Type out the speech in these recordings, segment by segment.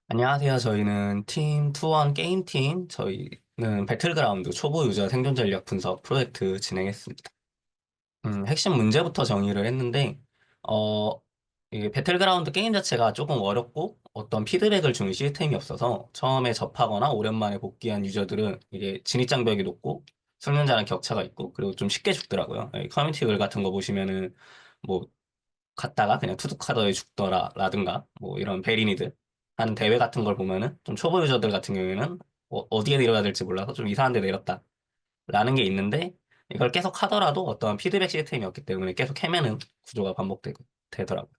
안녕하세요. 저희는 팀 투원 게임팀, 저희는 배틀그라운드 초보 유저 생존 전략 분석 프로젝트 진행했습니다. 핵심 문제부터 정의를 했는데, 어, 이게 배틀그라운드 게임 자체가 조금 어렵고 어떤 피드백을 주는 시스템이 없어서 처음에 접하거나 오랜만에 복귀한 유저들은 이게 진입장벽이 높고 숙련자랑 격차가 있고 그리고 좀 쉽게 죽더라고요. 커뮤니티 글 같은 거 보시면은 뭐 갔다가 그냥 투둑하더에 죽더라라든가 뭐 이런 베리니드 하는 대회 같은 걸 보면은 좀 초보 유저들 같은 경우에는 디에 내려야 될지 몰라서 좀 이상한 데 내렸다라는 게 있는데 이걸 계속 하더라도 어떠한 피드백 시스템이 없기 때문에 계속 헤매는 구조가 되더라고요.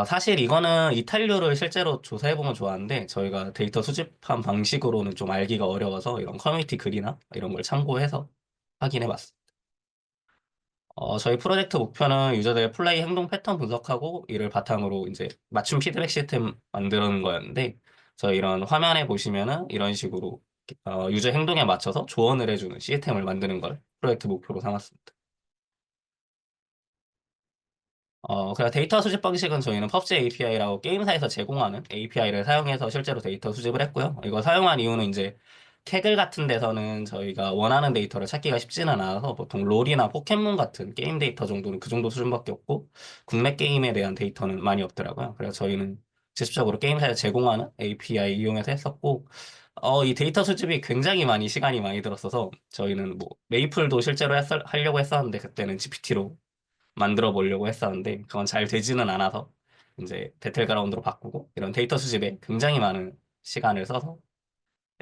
사실 이거는 이탈률을 실제로 조사해보면 좋아하는데 저희가 데이터 수집한 방식으로는 좀 알기가 어려워서 이런 커뮤니티 글이나 이런 걸 참고해서 확인해봤어요. 저희 프로젝트 목표는 유저들의 플레이 행동 패턴 분석하고 이를 바탕으로 이제 맞춤 피드백 시스템 만드는 거였는데, 저희 이런 화면에 보시면은 이런 식으로 유저 행동에 맞춰서 조언을 해주는 시스템을 만드는 걸 프로젝트 목표로 삼았습니다. 그래서 데이터 수집 방식은 저희는 펍지 API라고 게임사에서 제공하는 API를 사용해서 실제로 데이터 수집을 했고요. 이거 사용한 이유는 이제 캐글 같은 데서는 저희가 원하는 데이터를 찾기가 쉽지는 않아서 보통 롤이나 포켓몬 같은 게임 데이터 정도는 그 정도 수준밖에 없고 국내 게임에 대한 데이터는 많이 없더라고요. 그래서 저희는 직접적으로 게임사에서 제공하는 API 이용해서 했었고 이 데이터 수집이 굉장히 많이 시간이 많이 들었어서 저희는 뭐 메이플도 실제로 하려고 했었는데 그때는 GPT로 만들어 보려고 했었는데 그건 잘 되지는 않아서 이제 배틀그라운드로 바꾸고 이런 데이터 수집에 굉장히 많은 시간을 써서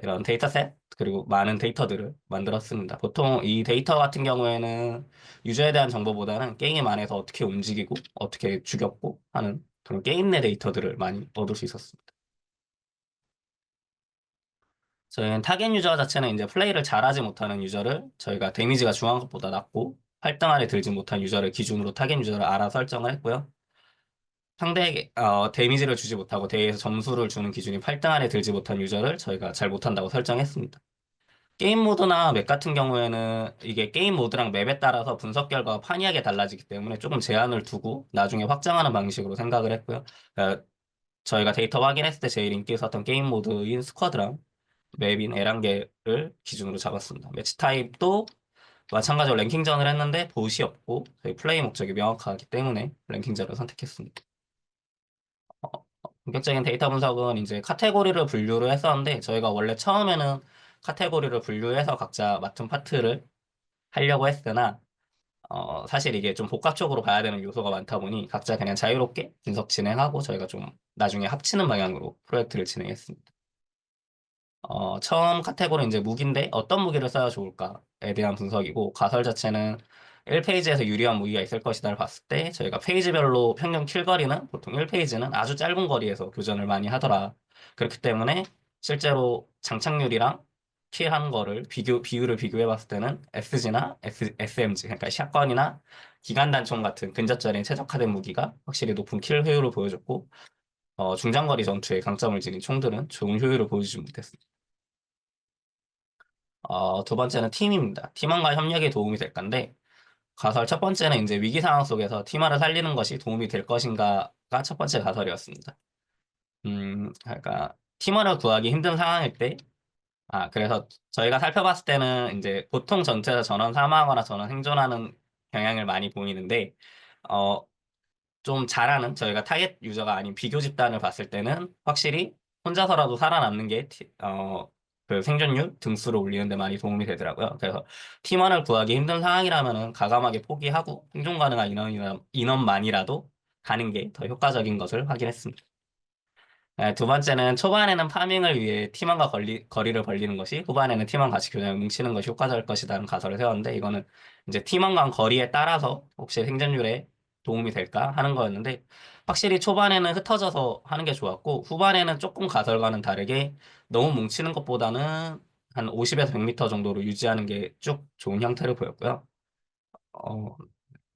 이런 데이터셋 그리고 많은 데이터들을 만들었습니다. 보통 이 데이터 같은 경우에는 유저에 대한 정보보다는 게임 안에서 어떻게 움직이고 어떻게 죽였고 하는 그런 게임 내 데이터들을 많이 얻을 수 있었습니다. 저희는 타겟 유저 자체는 이제 플레이를 잘하지 못하는 유저를 저희가 데미지가 중한 것보다 낮고 8등 안에 들지 못한 유저를 기준으로 타겟 유저를 알아 설정을 했고요. 상대에게 데미지를 주지 못하고 대회에서 점수를 주는 기준이 8등 안에 들지 못한 유저를 저희가 잘 못한다고 설정했습니다. 게임 모드나 맵 같은 경우에는 이게 게임 모드랑 맵에 따라서 분석 결과가 판이하게 달라지기 때문에 조금 제한을 두고 나중에 확장하는 방식으로 생각을 했고요. 어, 저희가 데이터 확인했을 때 제일 인기 있었던 게임 모드인 스쿼드랑 맵인 에란게를 기준으로 잡았습니다. 매치 타입도 마찬가지로 랭킹전을 했는데 보시 없고 저희 플레이 목적이 명확하기 때문에 랭킹전을 선택했습니다. 본격적인 데이터 분석은 이제 카테고리를 분류를 했었는데 저희가 원래 처음에는 카테고리를 분류해서 각자 맡은 파트를 하려고 했으나 사실 이게 좀 복합적으로 봐야 되는 요소가 많다 보니 각자 그냥 자유롭게 분석 진행하고 저희가 좀 나중에 합치는 방향으로 프로젝트를 진행했습니다. 처음 카테고리는 이제 무기인데 어떤 무기를 써야 좋을까에 대한 분석이고 가설 자체는 1페이지에서 유리한 무기가 있을 것이다를 봤을 때 저희가 페이지별로 평균 킬거리는 보통 1페이지는 아주 짧은 거리에서 교전을 많이 하더라. 그렇기 때문에 실제로 장착률이랑 킬한 거를 비율을 비교해 봤을 때는 SG나 SMG, 그러니까 샷건이나 기관 단총 같은 근접전에 최적화된 무기가 확실히 높은 킬 효율을 보여줬고, 중장거리 전투에 강점을 지닌 총들은 좋은 효율을 보여주지 못했습니다. 두 번째는 팀입니다. 팀원과 협력에 도움이 될 건데, 가설 첫 번째는 이제 위기 상황 속에서 팀원을 살리는 것이 도움이 될 것인가가 첫 번째 가설이었습니다. 그러니까 팀원을 구하기 힘든 상황일 때, 그래서 저희가 살펴봤을 때는 이제 보통 전투에서 전원 사망하거나 전원 생존하는 경향을 많이 보이는데, 어, 좀 잘하는 저희가 타겟 유저가 아닌 비교 집단을 봤을 때는 확실히 혼자서라도 살아남는 게 그 생존율 등수를 올리는 데 많이 도움이 되더라고요. 그래서 팀원을 구하기 힘든 상황이라면은 가감하게 포기하고 생존 가능한 인원만이라도 가는 게 더 효과적인 것을 확인했습니다. 네, 두 번째는 초반에는 파밍을 위해 팀원과 거리를 벌리는 것이 후반에는 팀원 같이 교전을 뭉치는 것이 효과적일 것이라는 가설을 세웠는데 이거는 이제 팀원 간 거리에 따라서 혹시 생존율에 도움이 될까 하는 거였는데 확실히 초반에는 흩어져서 하는 게 좋았고 후반에는 조금 가설과는 다르게 너무 뭉치는 것보다는 한 50에서 100m 정도로 유지하는 게 쭉 좋은 형태를 보였고요. 어,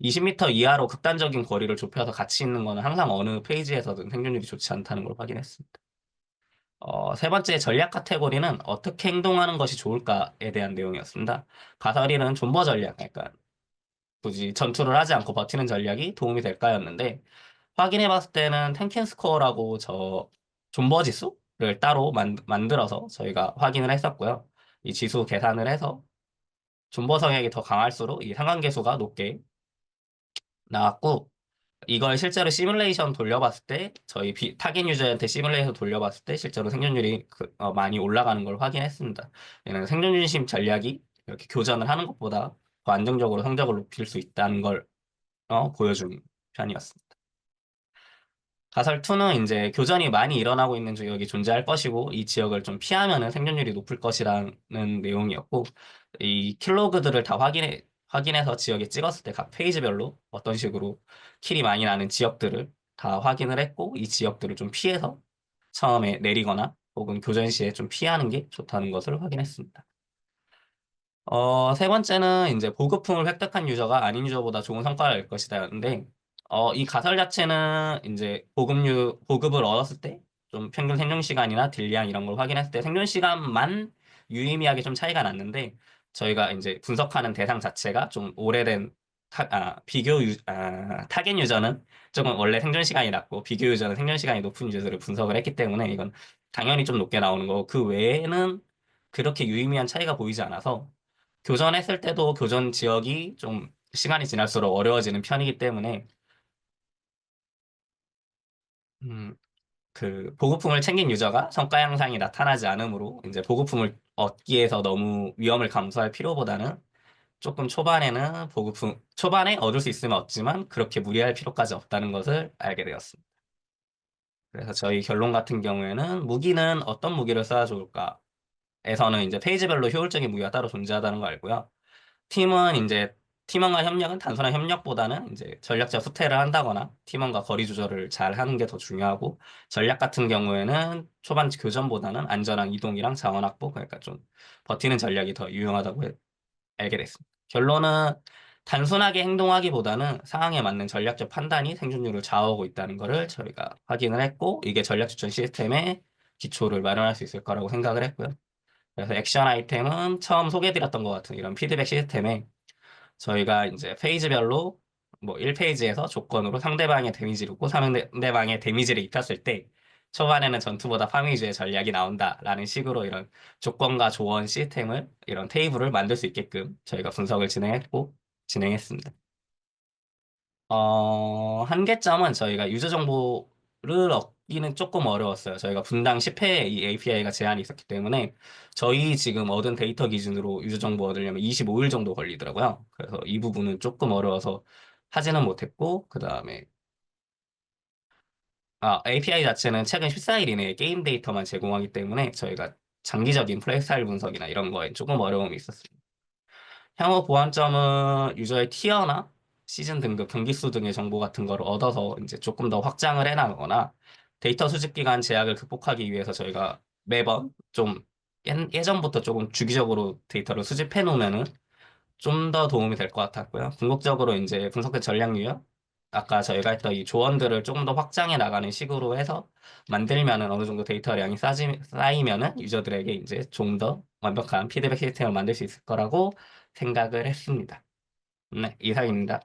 20m 이하로 극단적인 거리를 좁혀서 같이 있는 거는 항상 어느 페이지에서든 생존율이 좋지 않다는 걸 확인했습니다. 세 번째 전략 카테고리는 어떻게 행동하는 것이 좋을까에 대한 내용이었습니다. 가설이는 존버 전략, 그러니까 굳이 전투를 하지 않고 버티는 전략이 도움이 될까였는데 확인해 봤을 때는 탱킹 스코어라고 존버 지수를 따로 만들어서 저희가 확인을 했었고요. 이 지수 계산을 해서 존버 성향이 더 강할수록 이 상관계수가 높게 나왔고, 이걸 실제로 시뮬레이션 돌려봤을 때 저희 타겟 유저한테 시뮬레이션 돌려봤을 때 실제로 생존율이 많이 올라가는 걸 확인했습니다. 얘는 생존 중심 전략이 이렇게 교전을 하는 것보다 더 안정적으로 성적을 높일 수 있다는 걸 보여준 편이었습니다. 가설2는 이제 교전이 많이 일어나고 있는 지역이 존재할 것이고 이 지역을 좀 피하면은 생존율이 높을 것이라는 내용이었고, 이 킬로그들을 다 확인해서 지역에 찍었을 때 각 페이지별로 어떤 식으로 킬이 많이 나는 지역들을 다 확인을 했고, 이 지역들을 좀 피해서 처음에 내리거나 혹은 교전 시에 좀 피하는 게 좋다는 것을 확인했습니다. 세 번째는 이제 보급품을 획득한 유저가 아닌 유저보다 좋은 성과를 낼 것이다였는데, 이 가설 자체는 이제 보급을 얻었을 때 좀 평균 생존 시간이나 딜량 이런 걸 확인했을 때 생존 시간만 유의미하게 좀 차이가 났는데, 저희가 이제 분석하는 대상 자체가 좀 오래된 타겟 유저는 조금 원래 생존 시간이 낮고 비교 유저는 생존 시간이 높은 유저들을 분석을 했기 때문에 이건 당연히 좀 높게 나오는 거고, 그 외에는 그렇게 유의미한 차이가 보이지 않아서 교전했을 때도 교전 지역이 좀 시간이 지날수록 어려워지는 편이기 때문에 음, 그 보급품을 챙긴 유저가 성과 향상이 나타나지 않으므로 이제 보급품을 얻기 위해서 너무 위험을 감수할 필요보다는 조금 초반에 얻을 수 있으면 얻지만 그렇게 무리할 필요까지 없다는 것을 알게 되었습니다. 그래서 저희 결론 같은 경우에는 무기는 어떤 무기를 써야 좋을까에서는 이제 페이지별로 효율적인 무기가 따로 존재하다는 거 알고요. 팀은 이제 팀원과 협력은 단순한 협력보다는 이제 전략적 후퇴를 한다거나 팀원과 거리 조절을 잘 하는 게 더 중요하고, 전략 같은 경우에는 초반 교전보다는 안전한 이동이랑 자원 확보, 그러니까 좀 버티는 전략이 더 유용하다고 알게 됐습니다. 결론은 단순하게 행동하기보다는 상황에 맞는 전략적 판단이 생존율을 좌우하고 있다는 것을 저희가 확인을 했고, 이게 전략 추천 시스템의 기초를 마련할 수 있을 거라고 생각을 했고요. 그래서 액션 아이템은 처음 소개해드렸던 것 같은 이런 피드백 시스템에 저희가 이제 페이지별로 뭐 1페이지에서 조건으로 상대방의 데미지를 고 상대방의 데미지를 입혔을 때 초반에는 전투보다 파밍주의 전략이 나온다라는 식으로 이런 조건과 조언 시스템을 이런 테이블을 만들 수 있게끔 저희가 분석을 진행했습니다. 한계점은 저희가 유저 정보를 얻기는 조금 어려웠어요. 저희가 분당 10회 이 API가 제한이 있었기 때문에 저희 지금 얻은 데이터 기준으로 유저 정보 얻으려면 25일 정도 걸리더라고요. 그래서 이 부분은 조금 어려워서 하지는 못했고, 그 다음에 API 자체는 최근 14일 이내에 게임 데이터만 제공하기 때문에 저희가 장기적인 플레이 스타일 분석이나 이런 거에 조금 어려움이 있었습니다. 향후 보완점은 유저의 티어나 시즌 등급, 경기 수 등의 정보 같은 거를 얻어서 이제 조금 더 확장을 해나가거나, 데이터 수집 기간 제약을 극복하기 위해서 저희가 매번 좀 예전부터 조금 주기적으로 데이터를 수집해 놓으면은 좀 더 도움이 될 것 같았고요. 궁극적으로 이제 분석된 전략 유형, 아까 저희가 했던 이 조언들을 조금 더 확장해 나가는 식으로 해서 만들면은 어느 정도 데이터량이 쌓이면은 유저들에게 이제 좀 더 완벽한 피드백 시스템을 만들 수 있을 거라고 생각을 했습니다. 네, 이상입니다.